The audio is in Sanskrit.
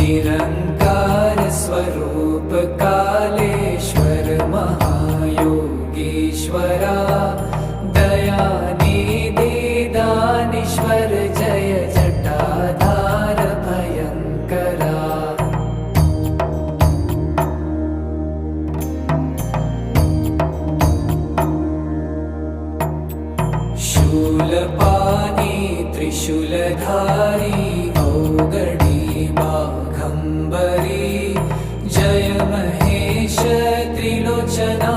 निरंकार स्वरूप कालेश्वर महायोगीश्वरा दयानिधि दानीश्वर जय जटाधार भयंकरा। शूलपाणी त्रिशूलधारी औगडी बाघंबरी जय महेश त्रिलोचना